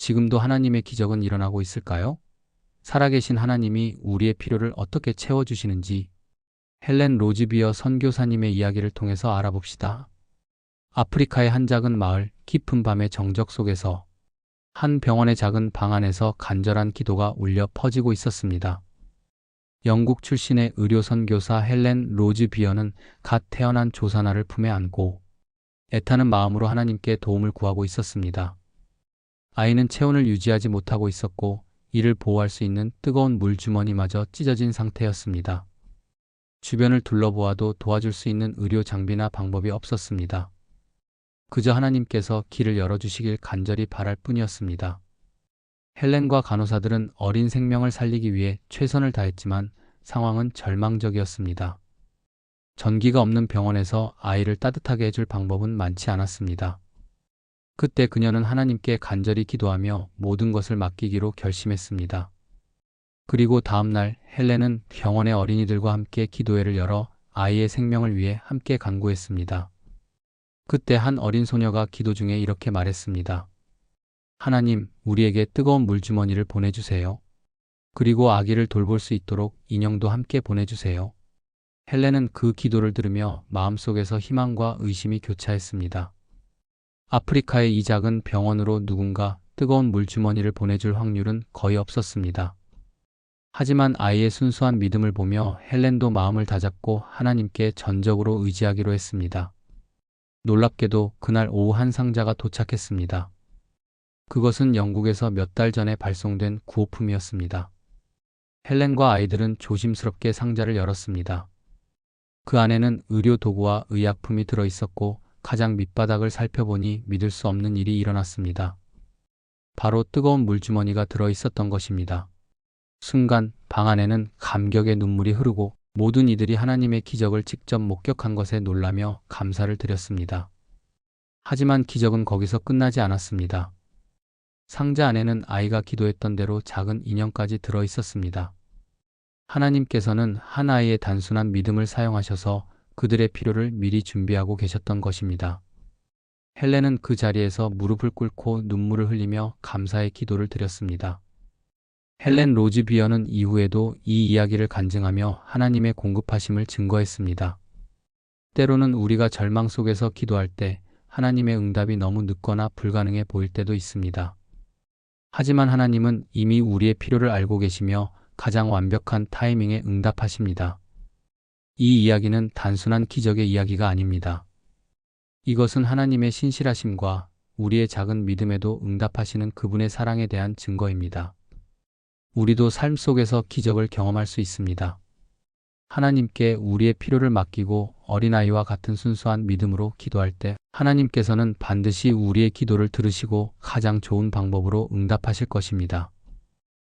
지금도 하나님의 기적은 일어나고 있을까요? 살아계신 하나님이 우리의 필요를 어떻게 채워주시는지 헬렌 로즈비어 선교사님의 이야기를 통해서 알아봅시다. 아프리카의 한 작은 마을, 깊은 밤의 정적 속에서 한 병원의 작은 방 안에서 간절한 기도가 울려 퍼지고 있었습니다. 영국 출신의 의료 선교사 헬렌 로즈비어는 갓 태어난 조산아를 품에 안고 애타는 마음으로 하나님께 도움을 구하고 있었습니다. 아이는 체온을 유지하지 못하고 있었고 이를 보호할 수 있는 뜨거운 물주머니마저 찢어진 상태였습니다. 주변을 둘러보아도 도와줄 수 있는 의료 장비나 방법이 없었습니다. 그저 하나님께서 길을 열어주시길 간절히 바랄 뿐이었습니다. 헬렌과 간호사들은 어린 생명을 살리기 위해 최선을 다했지만 상황은 절망적이었습니다. 전기가 없는 병원에서 아이를 따뜻하게 해줄 방법은 많지 않았습니다. 그때 그녀는 하나님께 간절히 기도하며 모든 것을 맡기기로 결심했습니다. 그리고 다음날 헬렌은 병원의 어린이들과 함께 기도회를 열어 아이의 생명을 위해 함께 간구했습니다. 그때 한 어린 소녀가 기도 중에 이렇게 말했습니다. 하나님, 우리에게 뜨거운 물주머니를 보내주세요. 그리고 아기를 돌볼 수 있도록 인형도 함께 보내주세요. 헬렌은 그 기도를 들으며 마음속에서 희망과 의심이 교차했습니다. 아프리카의 이 작은 병원으로 누군가 뜨거운 물주머니를 보내줄 확률은 거의 없었습니다. 하지만 아이의 순수한 믿음을 보며 헬렌도 마음을 다잡고 하나님께 전적으로 의지하기로 했습니다. 놀랍게도 그날 오후 한 상자가 도착했습니다. 그것은 영국에서 몇 달 전에 발송된 구호품이었습니다. 헬렌과 아이들은 조심스럽게 상자를 열었습니다. 그 안에는 의료 도구와 의약품이 들어 있었고 가장 밑바닥을 살펴보니 믿을 수 없는 일이 일어났습니다. 바로 뜨거운 물주머니가 들어 있었던 것입니다. 순간 방 안에는 감격의 눈물이 흐르고 모든 이들이 하나님의 기적을 직접 목격한 것에 놀라며 감사를 드렸습니다. 하지만 기적은 거기서 끝나지 않았습니다. 상자 안에는 아이가 기도했던 대로 작은 인형까지 들어 있었습니다. 하나님께서는 한 아이의 단순한 믿음을 사용하셔서 그들의 필요를 미리 준비하고 계셨던 것입니다. 헬렌은 그 자리에서 무릎을 꿇고 눈물을 흘리며 감사의 기도를 드렸습니다. 헬렌 로즈비어는 이후에도 이 이야기를 간증하며 하나님의 공급하심을 증거했습니다. 때로는 우리가 절망 속에서 기도할 때 하나님의 응답이 너무 늦거나 불가능해 보일 때도 있습니다. 하지만 하나님은 이미 우리의 필요를 알고 계시며 가장 완벽한 타이밍에 응답하십니다. 이 이야기는 단순한 기적의 이야기가 아닙니다. 이것은 하나님의 신실하심과 우리의 작은 믿음에도 응답하시는 그분의 사랑에 대한 증거입니다. 우리도 삶 속에서 기적을 경험할 수 있습니다. 하나님께 우리의 필요를 맡기고 어린아이와 같은 순수한 믿음으로 기도할 때 하나님께서는 반드시 우리의 기도를 들으시고 가장 좋은 방법으로 응답하실 것입니다.